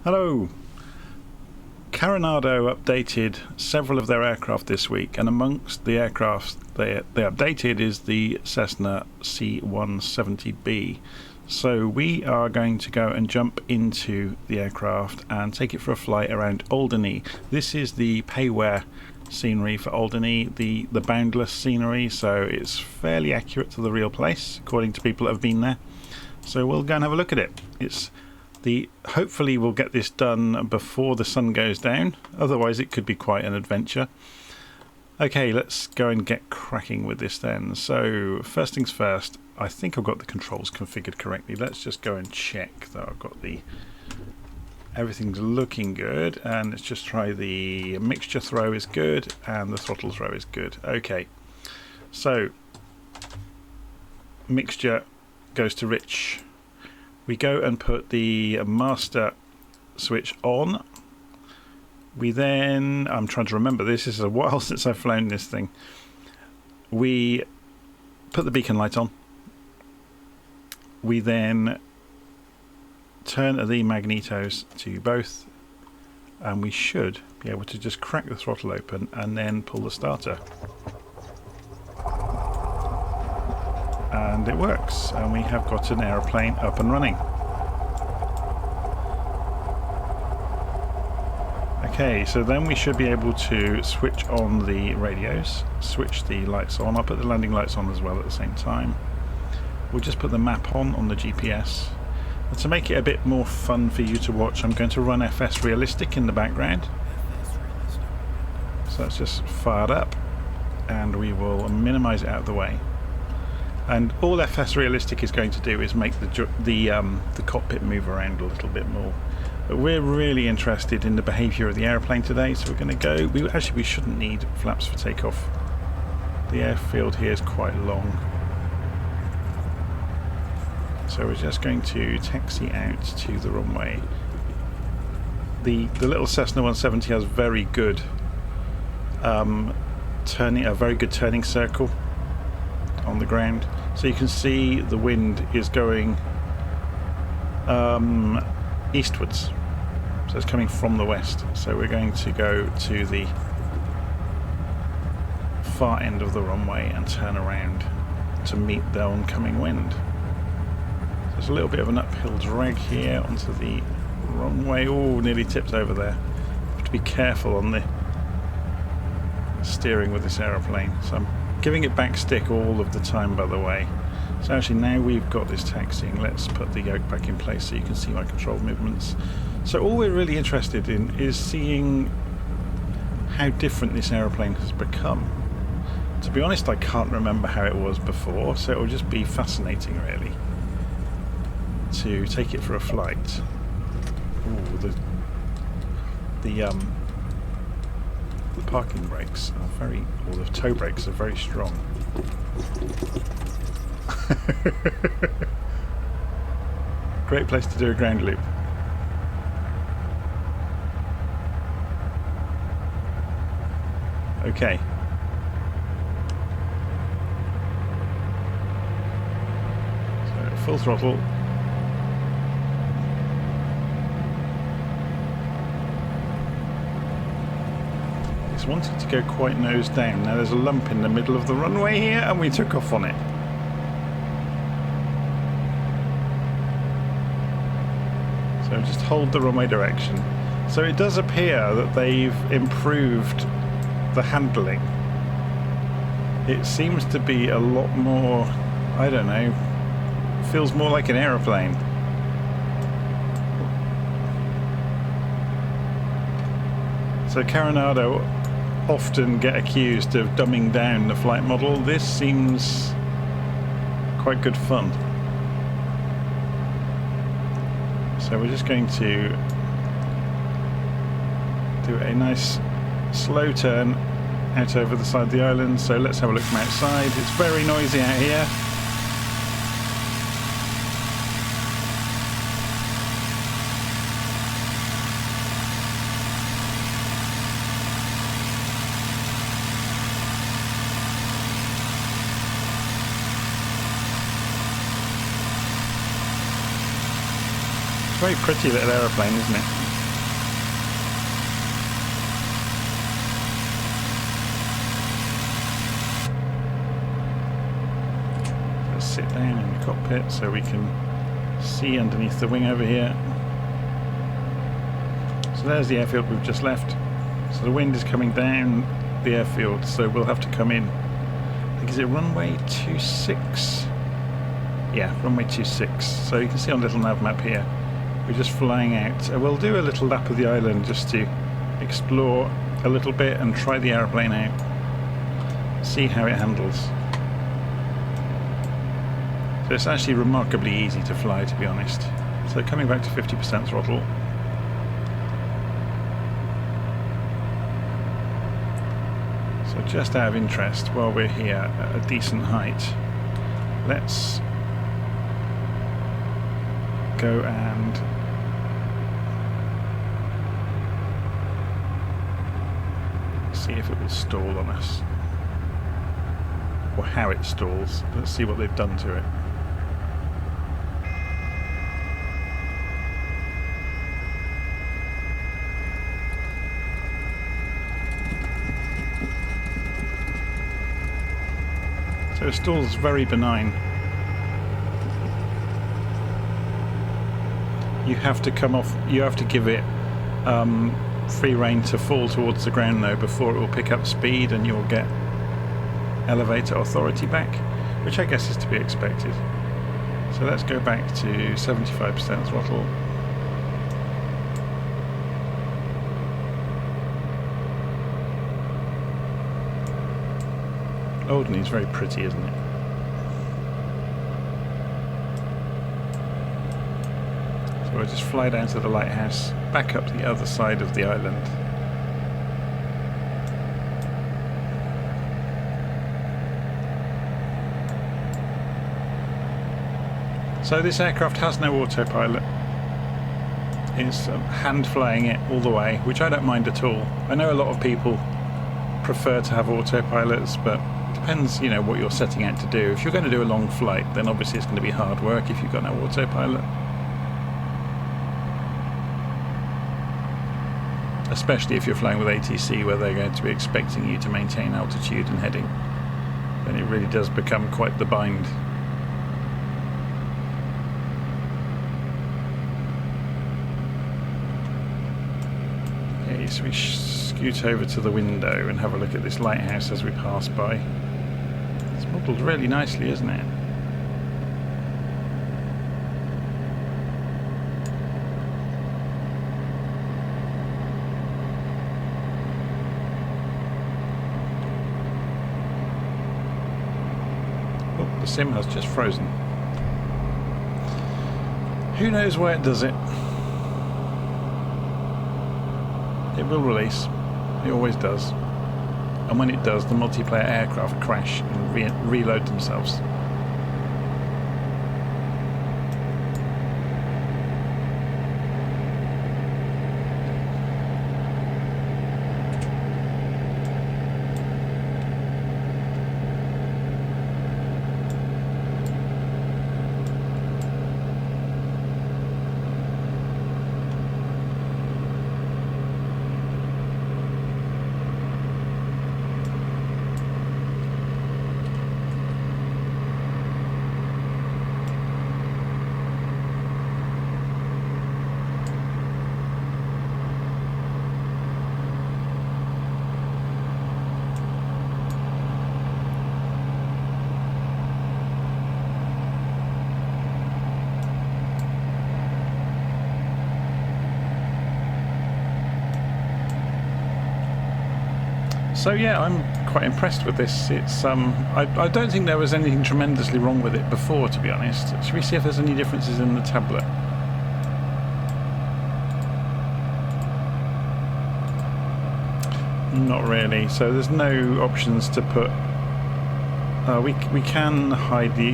Hello. Carenado updated several of their aircraft this week, and amongst the aircraft they updated is the Cessna C170B. So we are going to go and jump into the aircraft and take it for a flight around Alderney. This is the payware scenery for Alderney, the boundless scenery, so it's fairly accurate to the real place according to people that have been there. So we'll go and have a look at it. Hopefully we'll get this done before the sun goes down, otherwise it could be quite an adventure. Okay, let's go and get cracking with this then. So first things first, I think I've got the controls configured correctly. Let's just go and check that I've got everything's looking good, and let's just try the mixture throw is good and the throttle throw is good. Okay, so mixture goes to rich. We go and put the master switch on. We then, I'm trying to remember, this is a while since I've flown this thing. We put the beacon light on. We then turn the magnetos to both, and we should be able to just crack the throttle open and then pull the starter. And it works, and we have got an aeroplane up and running. Okay, so then we should be able to switch on the radios, switch the lights on. I'll put the landing lights on as well at the same time. We'll just put the map on the GPS. And to make it a bit more fun for you to watch, I'm going to run FS Realistic in the background. So that's just fired up, and we will minimize it out of the way. And all FS Realistic is going to do is make the cockpit move around a little bit more. But we're really interested in the behaviour of the aeroplane today, so we're going to go. We shouldn't need flaps for takeoff. The airfield here is quite long, so we're just going to taxi out to the runway. The little Cessna 170 has very good a very good turning circle on the ground, so you can see the wind is going eastwards, so it's coming from the west. So we're going to go to the far end of the runway and turn around to meet the oncoming wind. So there's a little bit of an uphill drag here onto the runway. Oh, nearly tipped over there. Have to be careful on the steering with this aeroplane. So I'm giving it back stick all of the time, by the way. So actually now we've got this taxiing, let's put the yoke back in place so you can see my control movements. So all we're really interested in is seeing how different this aeroplane has become. To be honest, I can't remember how it was before, so it will just be fascinating really to take it for a flight. Ooh, the parking brakes are the toe brakes are very strong. Great place to do a ground loop. Okay. So full throttle. It's wanting to go quite nose down. Now there's a lump in the middle of the runway here, and we took off on it. So just hold the runway direction. So it does appear that they've improved the handling. It seems to be a lot more, I don't know, feels more like an aeroplane. So Carenado often get accused of dumbing down the flight model. This seems quite good fun. So we're just going to do a nice slow turn out over the side of the island. So let's have a look from outside. It's very noisy out here. It's a very pretty little aeroplane, isn't it? sit down in the cockpit so we can see underneath the wing over here. So there's the airfield we've just left. So the wind is coming down the airfield, so we'll have to come in. I think is it runway 26? Yeah, runway 26. So you can see on the little nav map here, we're just flying out. We'll do a little lap of the island just to explore a little bit and try the aeroplane out, see how it handles. So it's actually remarkably easy to fly, to be honest. So coming back to 50% throttle. So just out of interest, while we're here at a decent height, let's go and see if it will stall on us, or how it stalls. Let's see what they've done to it. So it stalls very benign. You have to come off, you have to give it free rein to fall towards the ground though before it will pick up speed and you'll get elevator authority back, which I guess is to be expected. So let's go back to 75% throttle. Alderney is very pretty, isn't it? So we'll just fly down to the lighthouse, back up the other side of the island. So this aircraft has no autopilot. It's hand flying it all the way, which I don't mind at all. I know a lot of people prefer to have autopilots, but depends, you know, what you're setting out to do. If you're going to do a long flight, then obviously it's going to be hard work if you've got no autopilot. Especially if you're flying with ATC, where they're going to be expecting you to maintain altitude and heading. Then it really does become quite the bind. Okay, so we scoot over to the window and have a look at this lighthouse as we pass by. It's modelled really nicely, isn't it? Oh, the sim has just frozen. Who knows why it does it? It will release. It always does. And when it does, the multiplayer aircraft crash and reload themselves. So yeah, I'm quite impressed with this. It's I don't think there was anything tremendously wrong with it before, to be honest. Should we see if there's any differences in the tablet? Not really. So there's no options to put. We can hide the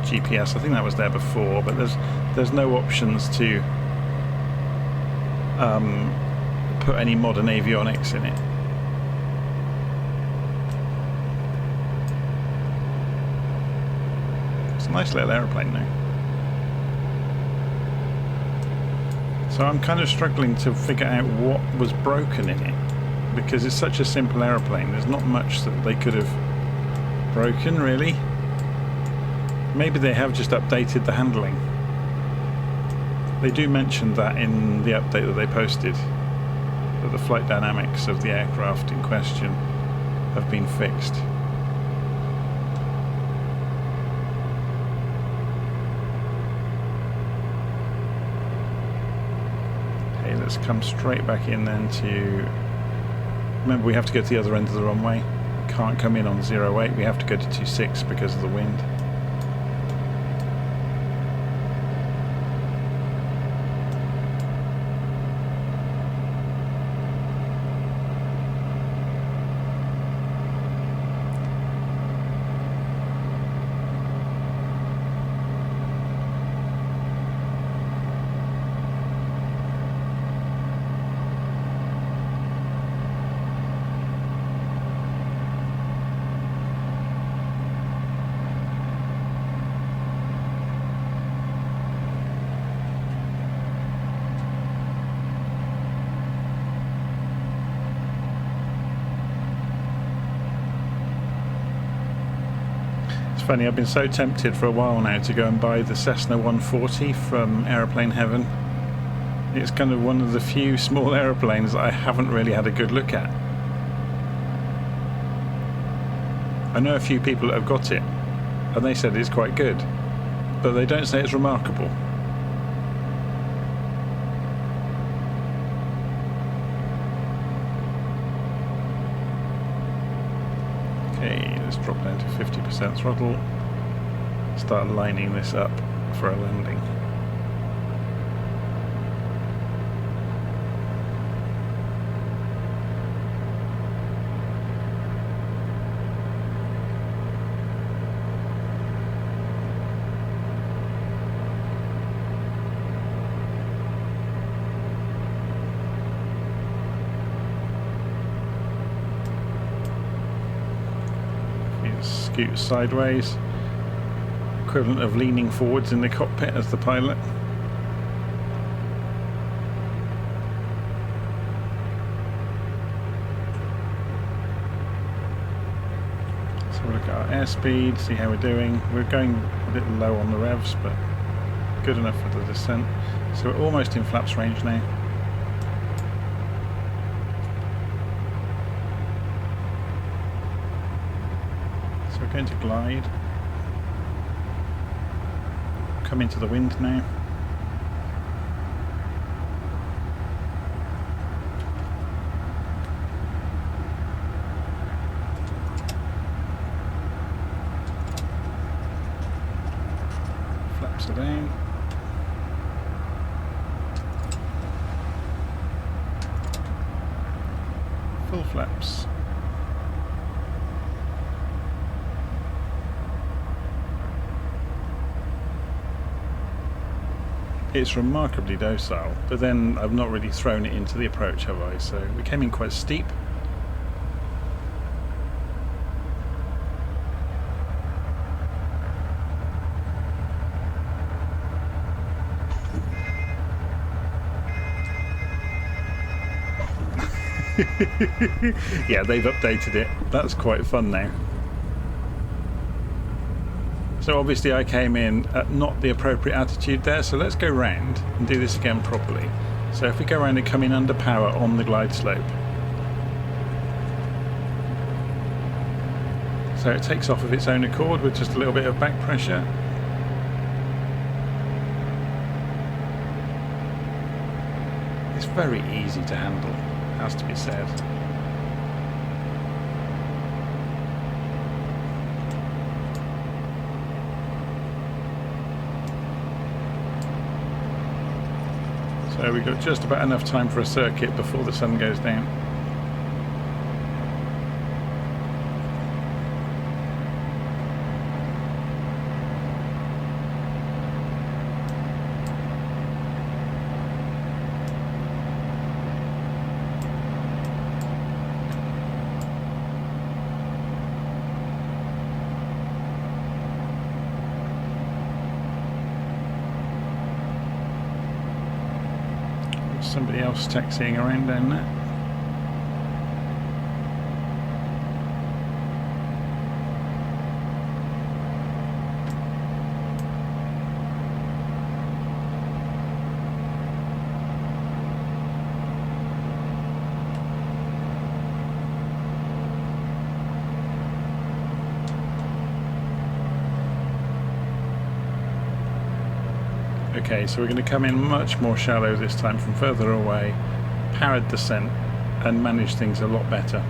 GPS. I think that was there before, but there's no options to put any modern avionics in it. It's a nice little aeroplane now. So I'm kind of struggling to figure out what was broken in it, because it's such a simple aeroplane. There's not much that they could have broken, really. Maybe they have just updated the handling. They do mention that in the update that they posted, that the flight dynamics of the aircraft in question have been fixed. Okay, let's come straight back in then to... Remember, we have to go to the other end of the runway. We can't come in on 08, we have to go to 26 because of the wind. Funny, I've been so tempted for a while now to go and buy the Cessna 140 from Aeroplane Heaven. It's kind of one of the few small aeroplanes that I haven't really had a good look at. I know a few people that have got it and they said it's quite good, but they don't say it's remarkable. Okay, let's drop down to 50% throttle, start lining this up for a landing. Scoot sideways, equivalent of leaning forwards in the cockpit as the pilot. So we'll look at our airspeed, see how we're doing. We're going a little low on the revs, but good enough for the descent. So we're almost in flaps range now. So we're going to glide, come into the wind now. Flaps are down. Full flaps. It's remarkably docile, but then I've not really thrown it into the approach, have I? So we came in quite steep. Yeah, they've updated it. That's quite fun now. So obviously I came in at not the appropriate attitude there, so let's go round and do this again properly. So if we go around and come in under power on the glide slope. So it takes off of its own accord with just a little bit of back pressure. It's very easy to handle, has to be said. So we've got just about enough time for a circuit before the sun goes down. Somebody else taxiing around down there. Okay, so we're going to come in much more shallow this time from further away, powered descent, and manage things a lot better.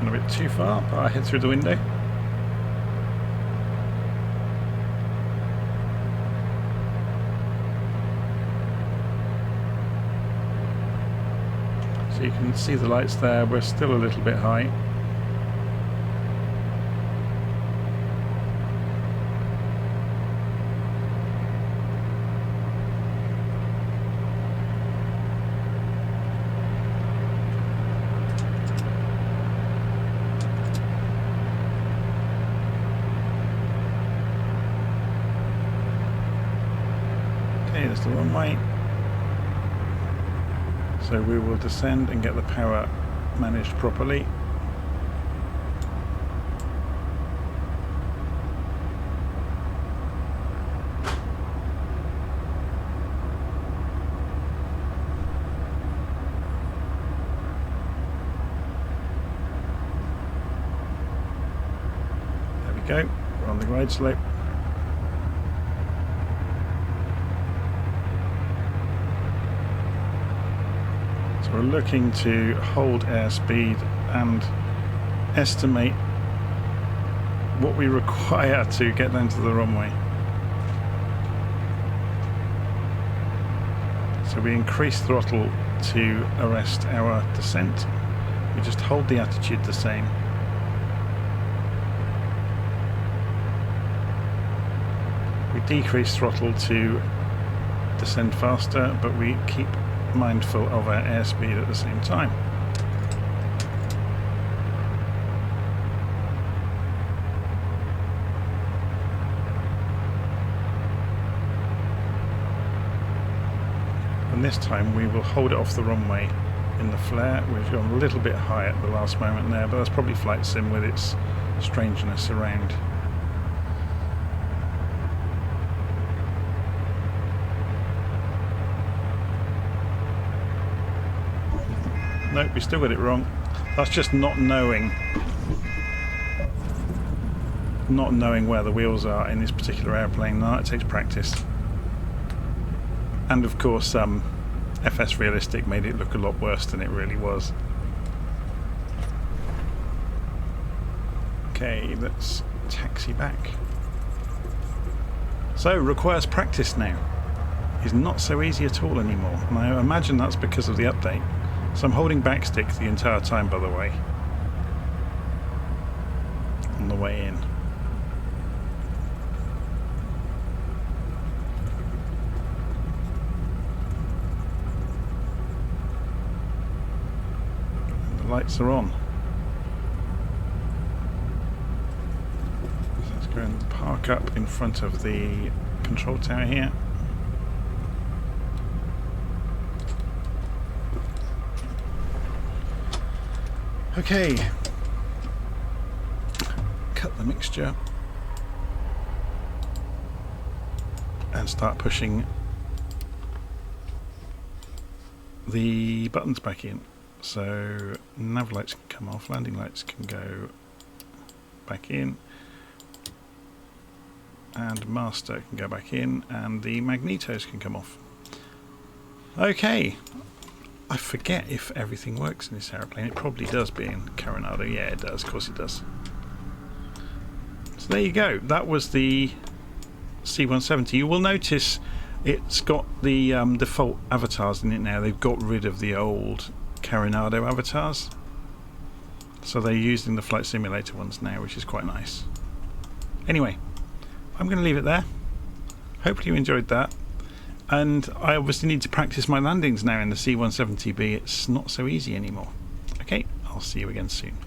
A bit too far, but I head through the window. So you can see the lights there. We're still a little bit high. There's the runway, so we will descend and get the power managed properly. There we go, we're on the glide slope. We're looking to hold airspeed and estimate what we require to get down to the runway. So we increase throttle to arrest our descent. We just hold the attitude the same. We decrease throttle to descend faster, but we keep mindful of our airspeed at the same time. And this time we will hold it off the runway in the flare. We've gone a little bit high at the last moment there, but that's probably flight sim with its strangeness around. Nope, we still got it wrong. That's just not knowing where the wheels are in this particular airplane. Now it takes practice. And of course, FS Realistic made it look a lot worse than it really was. Okay, let's taxi back. So, requires practice now. Is not so easy at all anymore, and I imagine that's because of the update. So I'm holding backstick the entire time, by the way, on the way in. And the lights are on. So let's go and park up in front of the control tower here. Okay, cut the mixture and start pushing the buttons back in. So nav lights can come off, landing lights can go back in, and master can go back in, and the magnetos can come off. Okay. I forget if everything works in this aeroplane. It probably does, being Carenado. Yeah, it does. Of course it does. So there you go. That was the C170. You will notice it's got the default avatars in it now. They've got rid of the old Carenado avatars. So they're using the flight simulator ones now, which is quite nice. Anyway, I'm going to leave it there. Hopefully you enjoyed that. And I obviously need to practice my landings now in the C170B. It's not so easy anymore. Okay, I'll see you again soon.